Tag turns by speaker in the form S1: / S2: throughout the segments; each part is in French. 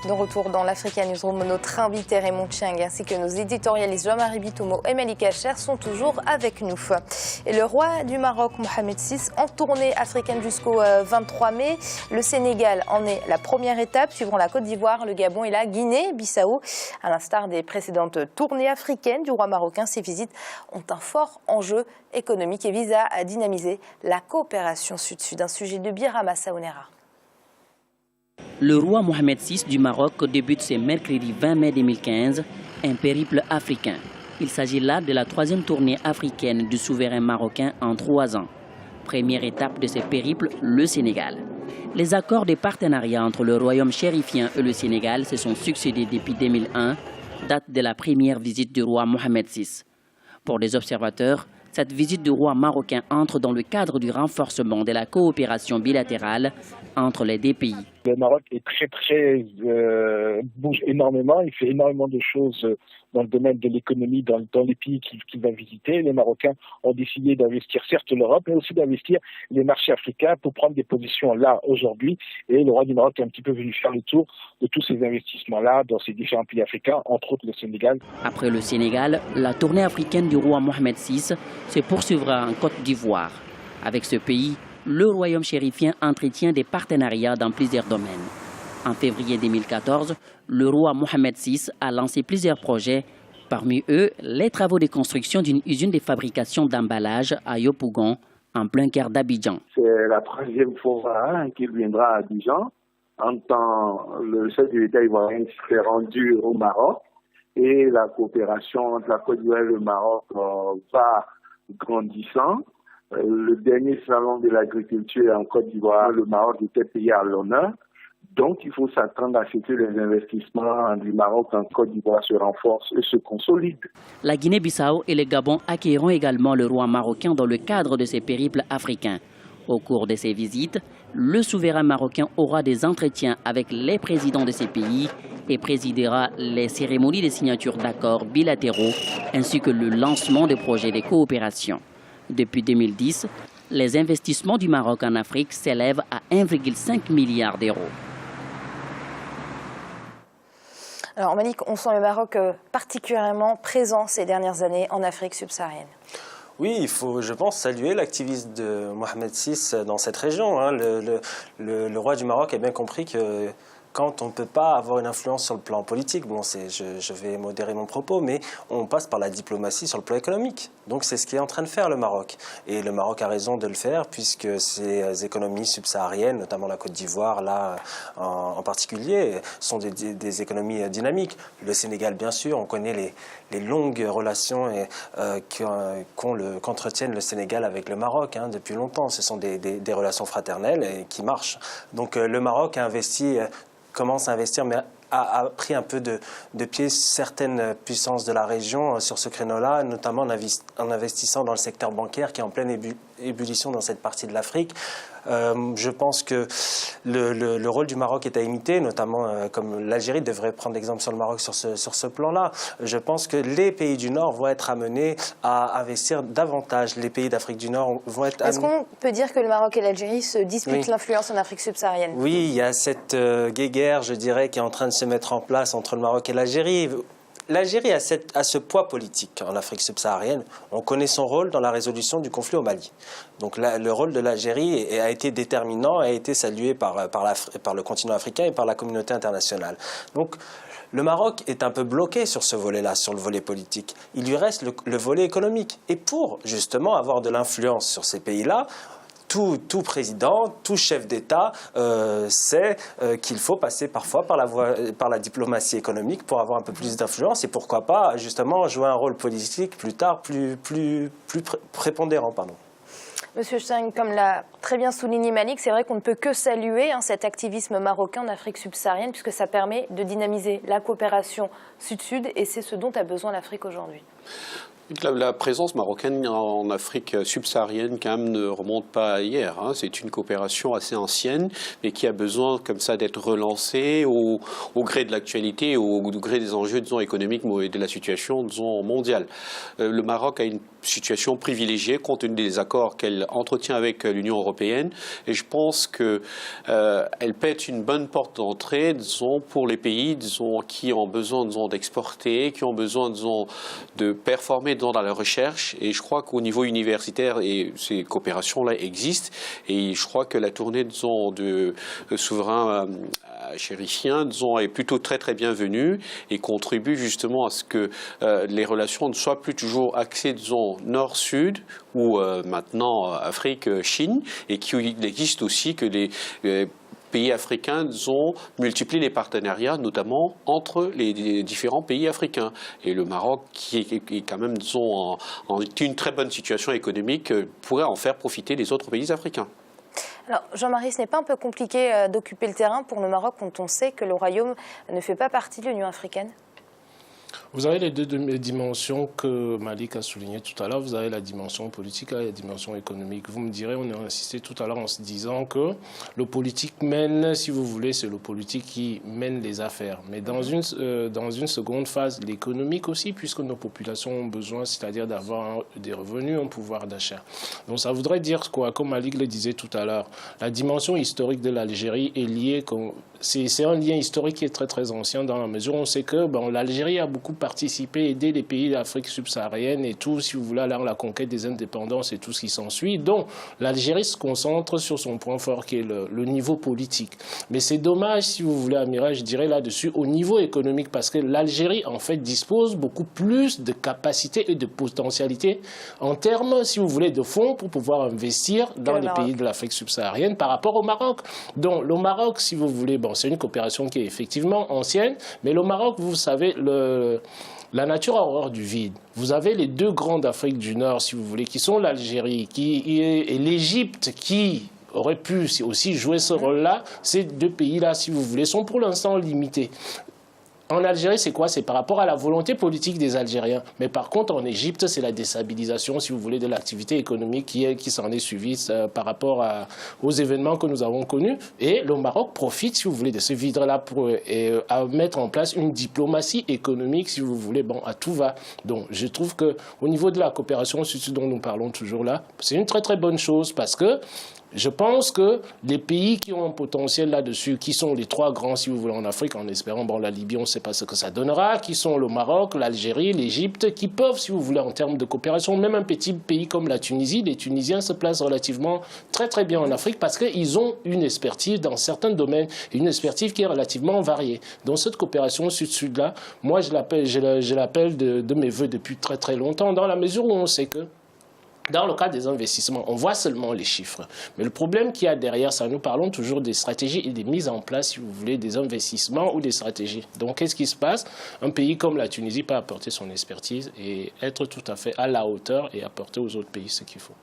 S1: De retour dans l'Africa Newsroom, notre invité Raymond Chiang ainsi que nos éditorialistes Jean-Marie Bitomo et Malika Cher sont toujours avec nous. Et le roi du Maroc, Mohamed VI, en tournée africaine jusqu'au 23 mai. Le Sénégal en est la première étape, suivront la Côte d'Ivoire, le Gabon et la Guinée-Bissau. À l'instar des précédentes tournées africaines du roi marocain, ces visites ont un fort enjeu économique et visent à dynamiser la coopération sud-sud. Un sujet de Birama Saounera.
S2: Le roi Mohamed VI du Maroc débute ce mercredi 20 mai 2015 un périple africain. Il s'agit là de la troisième tournée africaine du souverain marocain en 3 ans. Première étape de ce périple, le Sénégal. Les accords de partenariat entre le royaume chérifien et le Sénégal se sont succédés depuis 2001, date de la première visite du roi Mohamed VI. Pour les observateurs, cette visite du roi marocain entre dans le cadre du renforcement de la coopération bilatérale entre les deux pays.
S3: Le Maroc est bouge énormément, il fait énormément de choses dans le domaine de l'économie dans les pays qu'il va visiter. Les Marocains ont décidé d'investir certes l'Europe, mais aussi d'investir les marchés africains pour prendre des positions là aujourd'hui. Et le roi du Maroc est un petit peu venu faire le tour de tous ces investissements-là dans ces différents pays africains, entre autres le Sénégal.
S2: Après le Sénégal, la tournée africaine du roi Mohamed VI se poursuivra en Côte d'Ivoire. Avec ce pays, le royaume chérifien entretient des partenariats dans plusieurs domaines. En février 2014, le roi Mohamed VI a lancé plusieurs projets, parmi eux les travaux de construction d'une usine de fabrication d'emballage à Yopougon, en plein cœur d'Abidjan.
S4: C'est la 3e fois qu'il viendra à Abidjan. En temps, le chef de l'État ivoirien s'est rendu au Maroc et la coopération entre la Côte d'Ivoire et le Maroc va grandissant. Le dernier salon de l'agriculture en Côte d'Ivoire, le Maroc était payé à l'honneur. Donc, il faut s'attendre à ce que les investissements du Maroc en Côte d'Ivoire se renforcent et se consolident.
S2: La Guinée-Bissau et le Gabon accueilleront également le roi marocain dans le cadre de ces périples africains. Au cours de ces visites, le souverain marocain aura des entretiens avec les présidents de ces pays et présidera les cérémonies de signature d'accords bilatéraux ainsi que le lancement de projets de coopération. Depuis 2010, les investissements du Maroc en Afrique s'élèvent à 1,5 milliard d'euros.
S1: Alors Malik, on sent le Maroc particulièrement présent ces dernières années en Afrique subsaharienne.
S5: Oui, il faut, je pense, saluer l'activisme de Mohamed VI dans cette région. Le roi du Maroc a bien compris que quand on ne peut pas avoir une influence sur le plan politique, bon, je vais modérer mon propos, mais on passe par la diplomatie sur le plan économique. Donc c'est ce qu'est en train de faire le Maroc. Et le Maroc a raison de le faire puisque ces économies subsahariennes, notamment la Côte d'Ivoire, là en particulier, sont des économies dynamiques. Le Sénégal, bien sûr, on connaît les longues relations qu'entretiennent le Sénégal avec le Maroc depuis longtemps. Ce sont des relations fraternelles et qui marchent. Donc le Maroc a investi, commence à investir, mais a pris un peu de pied certaines puissances de la région sur ce créneau-là, notamment en investissant dans le secteur bancaire qui est en pleine ébullition dans cette partie de l'Afrique. Je pense que le rôle du Maroc est à imiter, notamment comme l'Algérie devrait prendre l'exemple sur le Maroc sur ce plan-là. Je pense que les pays du Nord vont être amenés à investir davantage. Les pays d'Afrique du Nord vont être amenés...
S1: Est-ce qu'on peut dire que le Maroc et l'Algérie se disputent l'influence en Afrique subsaharienne?
S5: Oui, il y a cette guéguerre, je dirais, qui est en train de se mettre en place entre le Maroc et l'Algérie. L'Algérie a ce poids politique en Afrique subsaharienne. On connaît son rôle dans la résolution du conflit au Mali. Donc le rôle de l'Algérie a été déterminant, a été salué par le continent africain et par la communauté internationale. Donc le Maroc est un peu bloqué sur ce volet-là, sur le volet politique. Il lui reste le volet économique. Et pour justement avoir de l'influence sur ces pays-là, tout président, tout chef d'État sait qu'il faut passer parfois par la diplomatie économique pour avoir un peu plus d'influence et pourquoi pas justement jouer un rôle politique plus tard plus prépondérant.
S1: Monsieur Chiang, comme l'a très bien souligné Malik, c'est vrai qu'on ne peut que saluer cet activisme marocain en Afrique subsaharienne puisque ça permet de dynamiser la coopération sud-sud et c'est ce dont a besoin l'Afrique aujourd'hui.
S6: La présence marocaine en Afrique subsaharienne, quand même, ne remonte pas à hier. C'est une coopération assez ancienne, mais qui a besoin, comme ça, d'être relancée au gré de l'actualité, au gré des enjeux, disons, économiques et de la situation, disons, mondiale. Le Maroc a une situation privilégiée compte tenu des accords qu'elle entretient avec l'Union européenne, et je pense que elle peut être une bonne porte d'entrée, disons, pour les pays, disons, qui ont besoin, disons, d'exporter, qui ont besoin, disons, de performer dans la recherche, et je crois qu'au niveau universitaire, et ces coopérations-là existent, et je crois que la tournée, disons, de souverain chérifien, disons, est plutôt très très bienvenue et contribue justement à ce que les relations ne soient plus toujours axées, disons, nord-sud ou maintenant Afrique-Chine, et qu'il existe aussi que les pays africains multiplient les partenariats, notamment entre les différents pays africains. Et le Maroc, qui est quand même, disons, en une très bonne situation économique, pourrait en faire profiter les autres pays africains.
S1: Alors, Jean-Marie, ce n'est pas un peu compliqué d'occuper le terrain pour le Maroc quand on sait que le Royaume ne fait pas partie de l'Union africaine ?
S7: Vous avez les deux dimensions que Malik a soulignées tout à l'heure. Vous avez la dimension politique et la dimension économique. Vous me direz, on a insisté tout à l'heure en se disant que le politique mène, si vous voulez, c'est le politique qui mène les affaires. Mais dans une seconde phase, l'économique aussi, puisque nos populations ont besoin, c'est-à-dire d'avoir des revenus, un pouvoir d'achat. Donc ça voudrait dire quoi? Comme Malik le disait tout à l'heure, la dimension historique de l'Algérie est liée, c'est un lien historique qui est très très ancien dans la mesure où on sait que l'Algérie a beaucoup participé, aidé les pays d'Afrique subsaharienne et tout, si vous voulez, alors la conquête des indépendances et tout ce qui s'ensuit. Donc l'Algérie se concentre sur son point fort qui est le niveau politique. Mais c'est dommage, si vous voulez, Amira, je dirais là-dessus, au niveau économique, parce que l'Algérie, en fait, dispose beaucoup plus de capacités et de potentialités en termes, si vous voulez, de fonds pour pouvoir investir dans les pays de l'Afrique subsaharienne par rapport au Maroc. Donc le Maroc, si vous voulez, c'est une coopération qui est effectivement ancienne, mais le Maroc, vous savez, la nature a horreur du vide. Vous avez les deux grands d'Afrique du Nord, si vous voulez, qui sont l'Algérie et l'Égypte, qui auraient pu aussi jouer ce rôle-là. Ces deux pays-là, si vous voulez, sont pour l'instant limités. En Algérie, c'est quoi? C'est par rapport à la volonté politique des Algériens. Mais par contre, en Égypte, c'est la déstabilisation, si vous voulez, de l'activité économique qui s'en est suivie par rapport aux événements que nous avons connus. Et le Maroc profite, si vous voulez, de ce vide-là pour à mettre en place une diplomatie économique, si vous voulez, à tout va. Donc, je trouve qu'au niveau de la coopération, c'est ce dont nous parlons toujours là, c'est une très très bonne chose parce que je pense que les pays qui ont un potentiel là-dessus, qui sont les trois grands, si vous voulez, en Afrique, en espérant, la Libye, on ne sait pas ce que ça donnera, qui sont le Maroc, l'Algérie, l'Égypte, qui peuvent, si vous voulez, en termes de coopération, même un petit pays comme la Tunisie, les Tunisiens se placent relativement très très bien en Afrique parce qu'ils ont une expertise dans certains domaines, une expertise qui est relativement variée. Donc cette coopération sud-sud-là, moi je l'appelle de mes voeux depuis très très longtemps, dans la mesure où on sait que dans le cas des investissements, on voit seulement les chiffres. Mais le problème qu'il y a derrière ça, nous parlons toujours des stratégies et des mises en place, si vous voulez, des investissements ou des stratégies. Donc, qu'est-ce qui se passe? Un pays comme la Tunisie peut apporter son expertise et être tout à fait à la hauteur et apporter aux autres pays ce qu'il faut.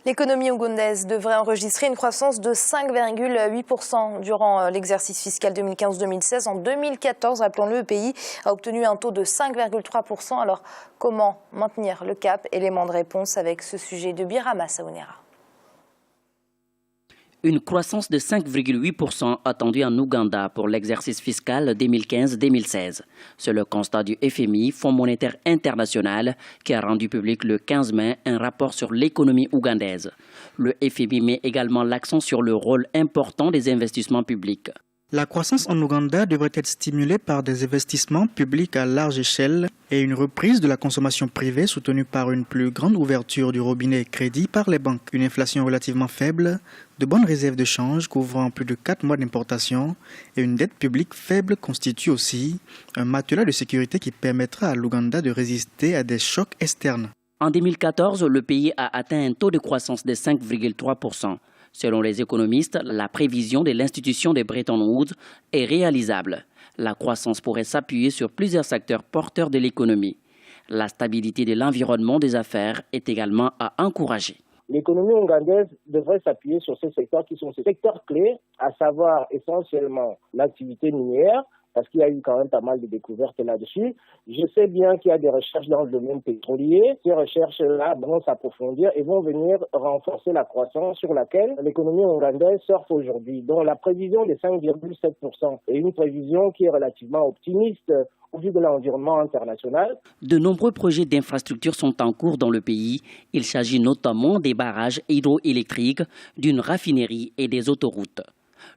S1: L'économie ougandaise devrait enregistrer une croissance de 5,8% durant l'exercice fiscal 2015-2016. En 2014, rappelons-le, le pays a obtenu un taux de 5,3%. Alors, comment maintenir le cap? Élément de réponse avec ce sujet de Birama Saounera.
S2: Une croissance de 5,8% attendue en Ouganda pour l'exercice fiscal 2015-2016. C'est le constat du FMI, Fonds monétaire international, qui a rendu public le 15 mai un rapport sur l'économie ougandaise. Le FMI met également l'accent sur le rôle important des investissements publics.
S8: La croissance en Ouganda devrait être stimulée par des investissements publics à large échelle et une reprise de la consommation privée soutenue par une plus grande ouverture du robinet crédit par les banques. Une inflation relativement faible, de bonnes réserves de change couvrant plus de 4 mois d'importation et une dette publique faible constituent aussi un matelas de sécurité qui permettra à l'Ouganda de résister à des chocs externes.
S2: En 2014, le pays a atteint un taux de croissance de 5,3%. Selon les économistes, la prévision de l'institution de Bretton Woods est réalisable. La croissance pourrait s'appuyer sur plusieurs secteurs porteurs de l'économie. La stabilité de l'environnement des affaires est également à encourager.
S9: L'économie ougandaise devrait s'appuyer sur ces secteurs qui sont ces secteurs clés, à savoir essentiellement l'activité minière, parce qu'il y a eu quand même pas mal de découvertes là-dessus. Je sais bien qu'il y a des recherches dans le domaine pétrolier. Ces recherches-là vont s'approfondir et vont venir renforcer la croissance sur laquelle l'économie ougandaise surfe aujourd'hui. Donc la prévision de 5,7% est une prévision qui est relativement optimiste au vu de l'environnement international.
S2: De nombreux projets d'infrastructures sont en cours dans le pays. Il s'agit notamment des barrages hydroélectriques, d'une raffinerie et des autoroutes.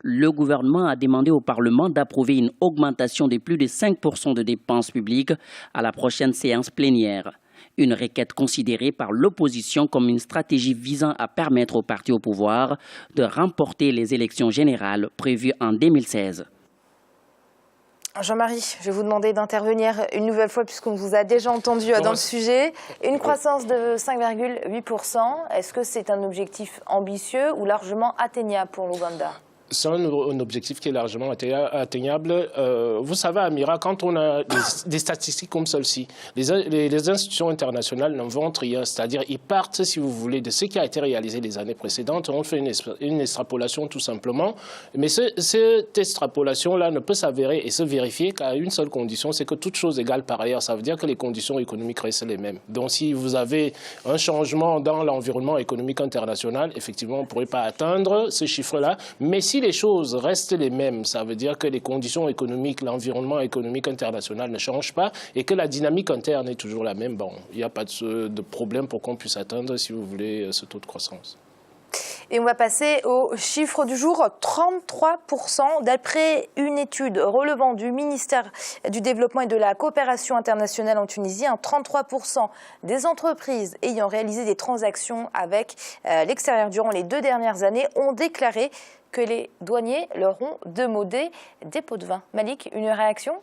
S2: Le gouvernement a demandé au Parlement d'approuver une augmentation de plus de 5% de dépenses publiques à la prochaine séance plénière. Une requête considérée par l'opposition comme une stratégie visant à permettre aux partis au pouvoir de remporter les élections générales prévues en 2016.
S1: Jean-Marie, je vais vous demander d'intervenir une nouvelle fois puisqu'on vous a déjà entendu dans le sujet. Une croissance de 5,8%, est-ce que c'est un objectif ambitieux ou largement atteignable pour l'Ouganda ?
S7: C'est un objectif qui est largement atteignable. Vous savez, Amira, quand on a des statistiques comme celle-ci, les institutions internationales n'en vont rien. C'est-à-dire, ils partent, si vous voulez, de ce qui a été réalisé les années précédentes. On fait une extrapolation tout simplement. Mais cette extrapolation-là ne peut s'avérer et se vérifier qu'à une seule condition, c'est que toute chose égale par ailleurs. Ça veut dire que les conditions économiques restent les mêmes. Donc, si vous avez un changement dans l'environnement économique international, effectivement, on ne pourrait pas atteindre ce chiffre-là. Mais si les choses restent les mêmes, ça veut dire que les conditions économiques, l'environnement économique international ne change pas et que la dynamique interne est toujours la même. Bon, il n'y a pas de problème pour qu'on puisse atteindre, si vous voulez, ce taux de croissance.
S1: Et on va passer au chiffre du jour, 33%. D'après une étude relevant du ministère du Développement et de la Coopération internationale en Tunisie, 33% des entreprises ayant réalisé des transactions avec l'extérieur durant les 2 dernières années ont déclaré que les douaniers leur ont demandé des pots de vin. Malik, une réaction ?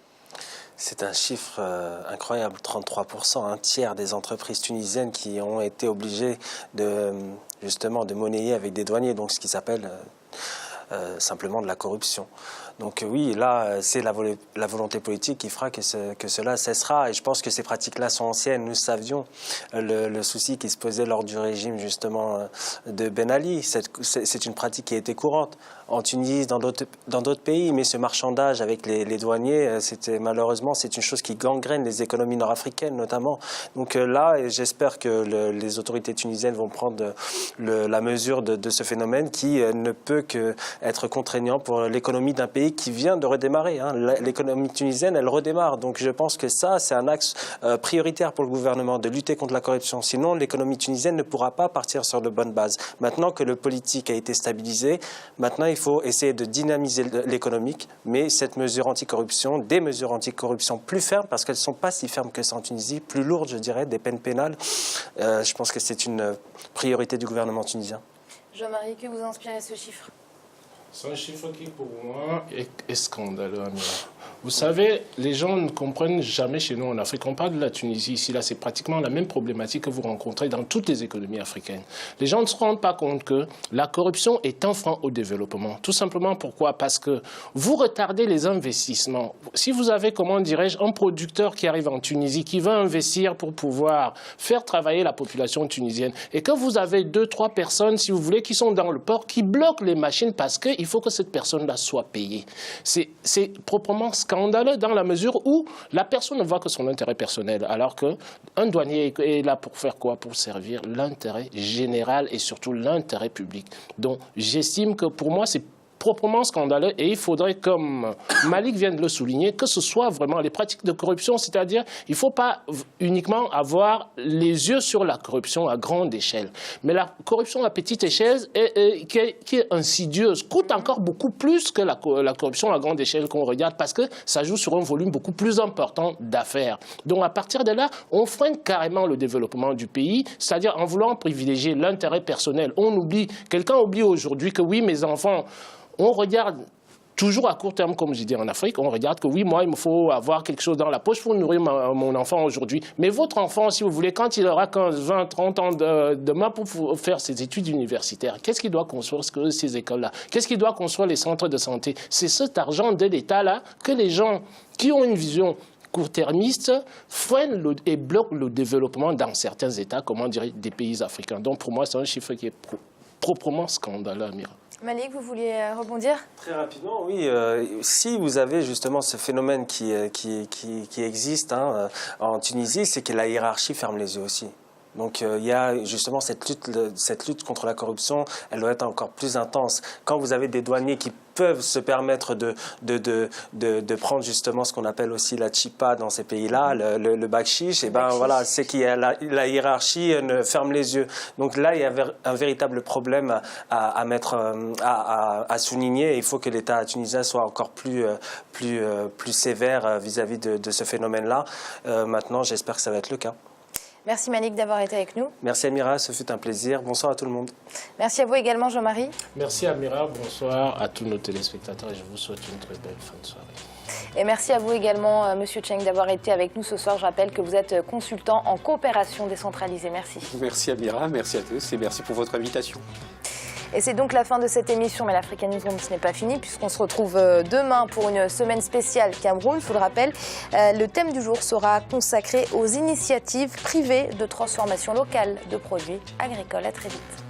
S5: C'est un chiffre incroyable, 33%, un tiers des entreprises tunisiennes qui ont été obligées justement de monnayer avec des douaniers, donc ce qui s'appelle simplement de la corruption. Donc oui, là, c'est la volonté politique qui fera que cela cessera. Et je pense que ces pratiques-là sont anciennes. Nous savions le souci qui se posait lors du régime justement de Ben Ali. C'est une pratique qui était courante en Tunisie, dans d'autres pays. Mais ce marchandage avec les douaniers, malheureusement, c'est une chose qui gangrène les économies nord-africaines notamment. Donc là, j'espère que les autorités tunisiennes vont prendre la mesure de ce phénomène qui ne peut qu'être contraignant pour l'économie d'un pays qui vient de redémarrer. L'économie tunisienne, elle redémarre. Donc je pense que ça, c'est un axe prioritaire pour le gouvernement, de lutter contre la corruption. Sinon, l'économie tunisienne ne pourra pas partir sur de bonnes bases. Maintenant que le politique a été stabilisé, maintenant il faut essayer de dynamiser l'économique, mais cette mesure anticorruption, des mesures anticorruption plus fermes, parce qu'elles ne sont pas si fermes que ça en Tunisie, plus lourdes, je dirais, des peines pénales. Je pense que c'est une priorité du gouvernement tunisien.
S1: Jean-Marie, que vous inspirez ce chiffre ?
S7: C'est un chiffre qui, pour moi, est scandaleux, Amira. Vous savez, les gens ne comprennent jamais chez nous en Afrique. On parle de la Tunisie ici, là, c'est pratiquement la même problématique que vous rencontrez dans toutes les économies africaines. Les gens ne se rendent pas compte que la corruption est un frein au développement. Tout simplement pourquoi ? Parce que vous retardez les investissements. Si vous avez, comment dirais-je, un producteur qui arrive en Tunisie, qui veut investir pour pouvoir faire travailler la population tunisienne, et que vous avez 2-3 personnes, si vous voulez, qui sont dans le port, qui bloquent les machines parce qu'il faut que cette personne-là soit payée. C'est proprement scandaleux dans la mesure où la personne ne voit que son intérêt personnel, alors qu'un douanier est là pour faire quoi ? Pour servir l'intérêt général et surtout l'intérêt public. Donc j'estime que pour moi, c'est proprement scandaleux et il faudrait, comme Malik vient de le souligner, que ce soit vraiment les pratiques de corruption, c'est-à-dire il ne faut pas uniquement avoir les yeux sur la corruption à grande échelle, mais la corruption à petite échelle qui est insidieuse, coûte encore beaucoup plus que la corruption à grande échelle qu'on regarde parce que ça joue sur un volume beaucoup plus important d'affaires. Donc à partir de là, on freine carrément le développement du pays, c'est-à-dire en voulant privilégier l'intérêt personnel. Quelqu'un oublie aujourd'hui que oui, mes enfants, on regarde toujours à court terme, comme je dis en Afrique, on regarde que oui, moi, il me faut avoir quelque chose dans la poche pour nourrir mon enfant aujourd'hui. Mais votre enfant, si vous voulez, quand il aura 15, 20, 30 ans demain pour faire ses études universitaires, qu'est-ce qu'il doit construire ces écoles-là? Qu'est-ce qu'il doit construire les centres de santé? C'est cet argent de l'État-là que les gens qui ont une vision court-termiste freinent et bloquent le développement dans certains États, comment dire, des pays africains. Donc pour moi, c'est un chiffre qui est proprement scandaleux, Amira.
S1: Malik, vous vouliez rebondir?
S5: Très rapidement, oui. Si vous avez justement ce phénomène qui existe en Tunisie, c'est que la hiérarchie ferme les yeux aussi. Donc il y a justement cette lutte contre la corruption, elle doit être encore plus intense. Quand vous avez des douaniers qui peuvent se permettre de prendre justement ce qu'on appelle aussi la chipa dans ces pays-là, le bakshish, et ben voilà, c'est qu'il y a la hiérarchie ferme les yeux. Donc là, il y a un véritable problème à souligner. Il faut que l'État tunisien soit encore plus sévère vis-à-vis de ce phénomène-là. Maintenant, j'espère que ça va être le cas.
S1: Merci Malik d'avoir été avec nous.
S5: Merci Amira, ce fut un plaisir. Bonsoir à tout le monde.
S1: Merci à vous également Jean-Marie.
S7: Merci Amira, bonsoir à tous nos téléspectateurs et je vous souhaite une très belle fin de soirée.
S1: Et merci à vous également Monsieur Cheng d'avoir été avec nous ce soir. Je rappelle que vous êtes consultant en coopération décentralisée. Merci.
S6: Merci Amira, merci à tous et merci pour votre invitation.
S1: Et c'est donc la fin de cette émission, mais l'Africa Newsroom, ce n'est pas fini puisqu'on se retrouve demain pour une semaine spéciale Cameroun. Je vous le rappelle, le thème du jour sera consacré aux initiatives privées de transformation locale de produits agricoles. À très vite.